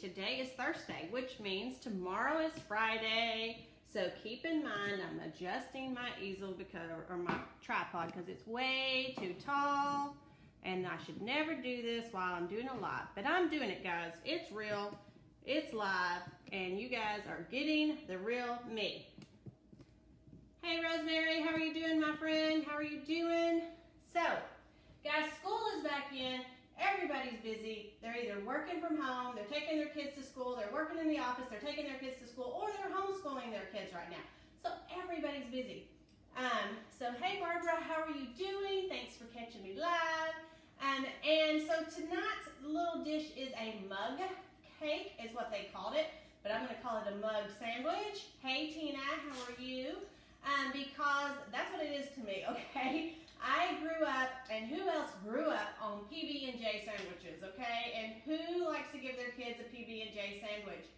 today is Thursday, which means tomorrow is Friday. So keep in mind, I'm adjusting my easel because, or my tripod, because it's way too tall. And I should never do this while I'm doing a live. But I'm doing it, guys. It's real. It's live. And you guys are getting the real me. Hey, Rosemary. How are you doing, my friend? How are you doing? So, guys, school is back in. Everybody's busy. They're either working from home, they're taking their kids to school, they're working in the office, they're taking their kids to school, or they're homeschooling their kids right now. So everybody's busy. So hey Barbara, how are you doing? Thanks for catching me live. And so tonight's little dish is a mug cake, is what they called it, but I'm going to call it a mug sandwich. Hey Tina, how are you? Because that's what it is to me, okay? I grew up, and who else grew up on PB&J sandwiches, okay? And who likes to give their kids a PB&J sandwich?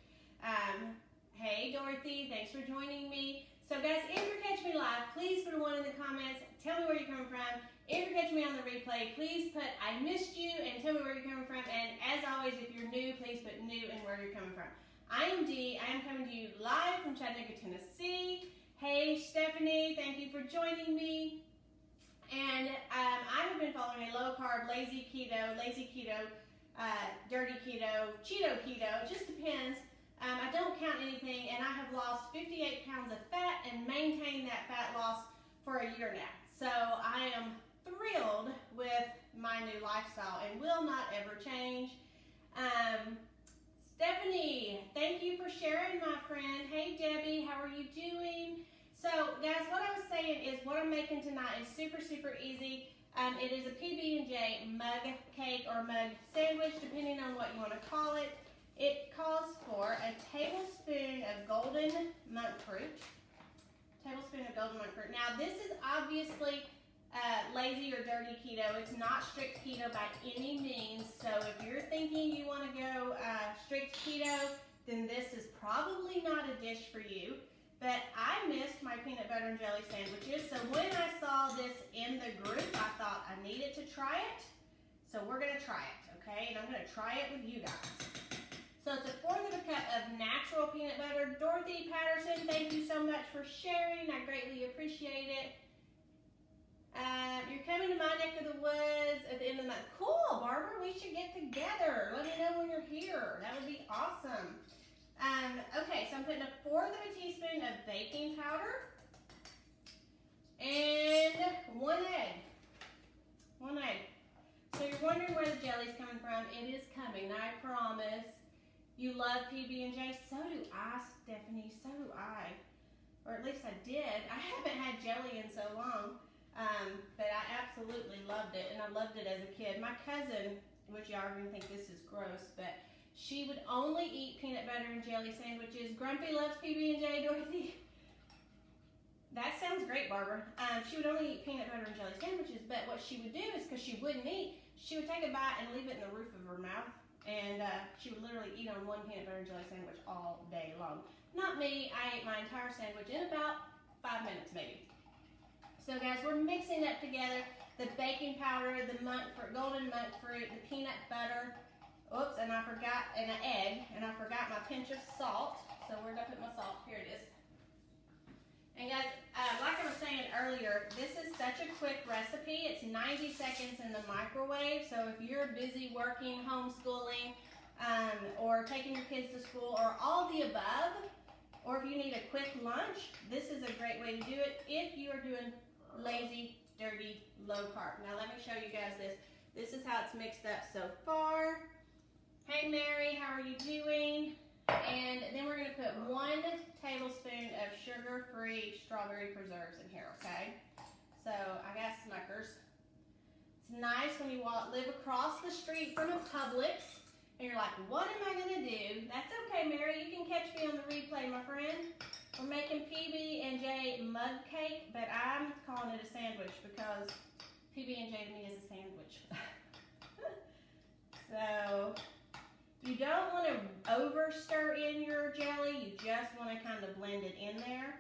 Hey, Dorothy, thanks for joining me. So, guys, if you're catching me live, please put a 1 in the comments. Tell me where you're coming from. If you're catching me on the replay, please put I missed you and tell me where you're coming from. And as always, if you're new, please put new and where you're coming from. I am Dee. I am coming to you live from Chattanooga, Tennessee. Hey, Stephanie, thank you for joining me. And I have been following a low-carb, lazy keto, dirty keto, Cheeto keto. It just depends. I don't count anything, and I have lost 58 pounds of fat and maintained that fat loss for a year now. So I am thrilled with my new lifestyle and will not ever change. Stephanie, thank you for sharing, my friend. Hey, Debbie, how are you doing? So, guys, what I was saying is what I'm making tonight is super, super easy. It is a PB&J mug cake or mug sandwich, depending on what you want to call it. It calls for a tablespoon of golden monk fruit. Now, this is obviously lazy or dirty keto. It's not strict keto by any means. So, if you're thinking you want to go strict keto, then this is probably not a dish for you. But I missed my peanut butter and jelly sandwiches, so when I saw this in the group, I thought I needed to try it. So we're going to try it, okay? And I'm going to try it with you guys. So it's a 1/4 cup of natural peanut butter. Dorothy Patterson, thank you so much for sharing. I greatly appreciate it. You're coming to my neck of the woods at the end of the month. Cool, Barbara, we should get together. Let me know when you're here. That would be awesome. Okay, so I'm putting a 1/4 teaspoon of baking powder and 1 egg. 1 egg. So you're wondering where the jelly's coming from. It is coming, I promise. You love PB&J? So do I, Stephanie. So do I. Or at least I did. I haven't had jelly in so long, but I absolutely loved it, and I loved it as a kid. My cousin, which y'all are going to think this is gross, but she would only eat peanut butter and jelly sandwiches. Grumpy loves PB&J, Dorothy. That sounds great, Barbara. She would only eat peanut butter and jelly sandwiches, but what she would do is, because she wouldn't eat, she would take a bite and leave it in the roof of her mouth, and she would literally eat on 1 peanut butter and jelly sandwich all day long. Not me. I ate my entire sandwich in about 5 minutes, maybe. So, guys, we're mixing up together the baking powder, the golden monk fruit, the peanut butter. Oops, and I forgot an egg, and I forgot my pinch of salt. So where did I put my salt? Here it is. And guys, like I was saying earlier, this is such a quick recipe. It's 90 seconds in the microwave. So if you're busy working, homeschooling, or taking your kids to school, or all the above, or if you need a quick lunch, this is a great way to do it if you are doing lazy, dirty, low carb. Now let me show you guys this. This is how it's mixed up so far. Hey Mary, how are you doing? And then we're going to put 1 tablespoon of sugar-free strawberry preserves in here, okay? So I got Smuckers. It's nice when you live across the street from a Publix and you're like, what am I going to do? That's okay, Mary. You can catch me on the replay, my friend. We're making PB&J mug cake, but I'm calling it a sandwich because PB&J to me is a sandwich. So you don't want to over stir in your jelly, you just want to kind of blend it in there,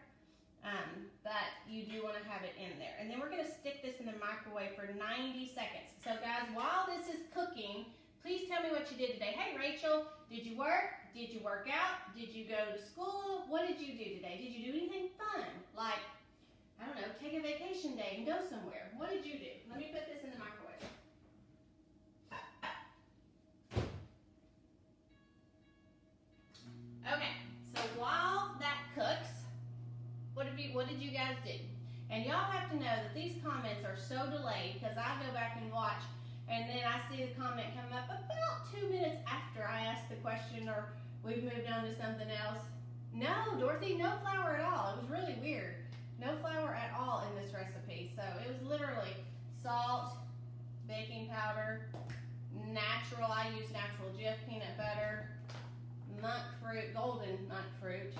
but you do want to have it in there. And then we're going to stick this in the microwave for 90 seconds. So guys, while this is cooking, Please tell me what you did today. Hey, Rachel, did you work? Did you work out? Did you go to school? What did you do today? Did you do anything fun? Like, I don't know, take a vacation day and go somewhere. What did you do? Let me put this in the microwave. Okay, so while that cooks, what did you guys do? And y'all have to know that these comments are so delayed because I go back and watch, and then I see the comment come up about 2 minutes after I ask the question or we've moved on to something else. No, Dorothy, no flour at all. It was really weird. No flour at all in this recipe. So it was literally salt, baking powder, natural, I use natural Jif peanut butter, monk fruit, golden monk fruit,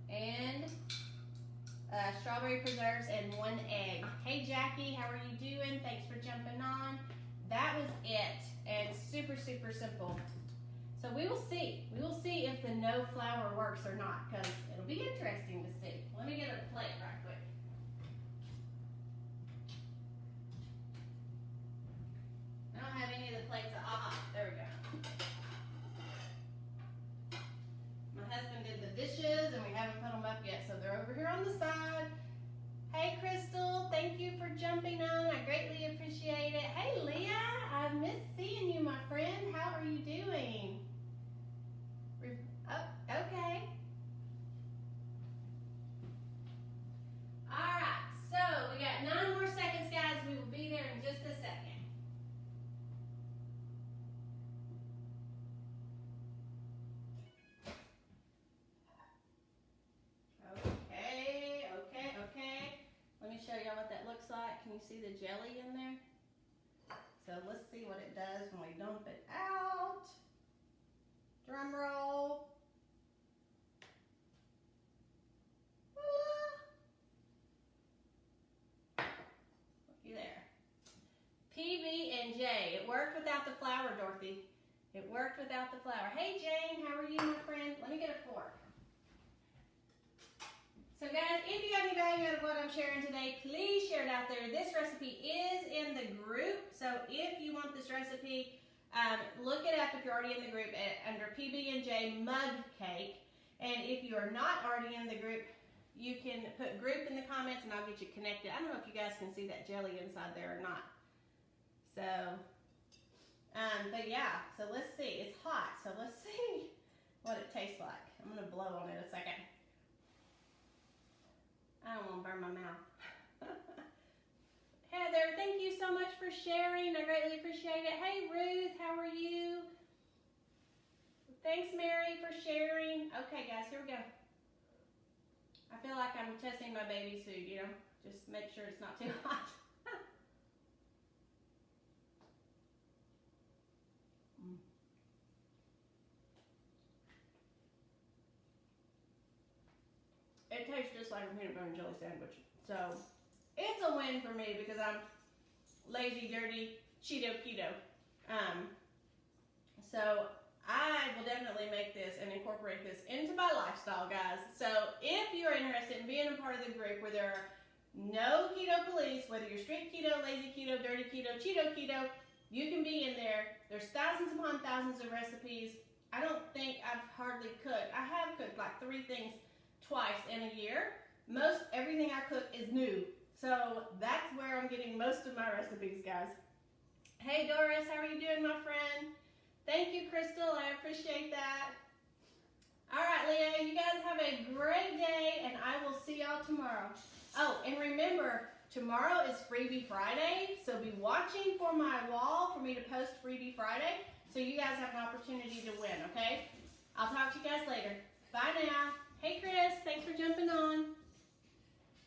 and strawberry preserves and 1 egg. Hey Jackie, how are you doing? Thanks for jumping on. That was it, and super, super simple. So we will see. We will see if the no flour works or not, because it'll be interesting to see. Let me get a plate right quick. I don't have any of the plates. There we go. My husband did the dishes, and we haven't put them up yet, so they're over here on the side. Hey, Crystal, thank you for jumping on. I greatly appreciate it. Hey, Leah, I missed seeing you, my friend. How are you doing? Oh, okay. All right, so we got 9 more seconds, guys. We will be there in just a second. Okay. Let me show y'all what that looks like. Can you see the jelly in there? So let's see what it does when we dump it out. Drum roll. Looky there. PB&J. It worked without the flour, Dorothy. It worked without the flour. Hey, Jane, how are you, my friend? Let me get a fork. So guys, if you got any value out of what I'm sharing today, please share it out there. This recipe is in the group, so if you want this recipe, look it up if you're already in the group under PB&J Mug Cake. And if you are not already in the group, you can put group in the comments and I'll get you connected. I don't know if you guys can see that jelly inside there or not. So, but yeah, so let's see. It's hot, so let's see what it tastes like. I'm gonna blow on it a second. I don't want to burn my mouth. Heather, thank you so much for sharing. I greatly appreciate it. Hey, Ruth, how are you? Thanks, Mary, for sharing. Okay, guys, here we go. I feel like I'm testing my baby's food, you know? Just make sure it's not too hot. It tastes just like a peanut butter and jelly sandwich. So it's a win for me because I'm lazy, dirty, Cheeto keto. So I will definitely make this and incorporate this into my lifestyle, guys. So if you're interested in being a part of the group where there are no keto police, whether you're strict keto, lazy keto, dirty keto, Cheeto keto, you can be in there. There's thousands upon thousands of recipes. I don't think I've hardly cooked. I have cooked like 3 things twice in a year. Most everything I cook is new. So that's where I'm getting most of my recipes, guys. Hey Doris, how are you doing, my friend? Thank you, Crystal, I appreciate that. All right, Leah, you guys have a great day and I will see y'all tomorrow. Oh, and remember, tomorrow is Freebie Friday, so be watching for my wall for me to post Freebie Friday so you guys have an opportunity to win, okay? I'll talk to you guys later. Bye now. Hey Chris, thanks for jumping on.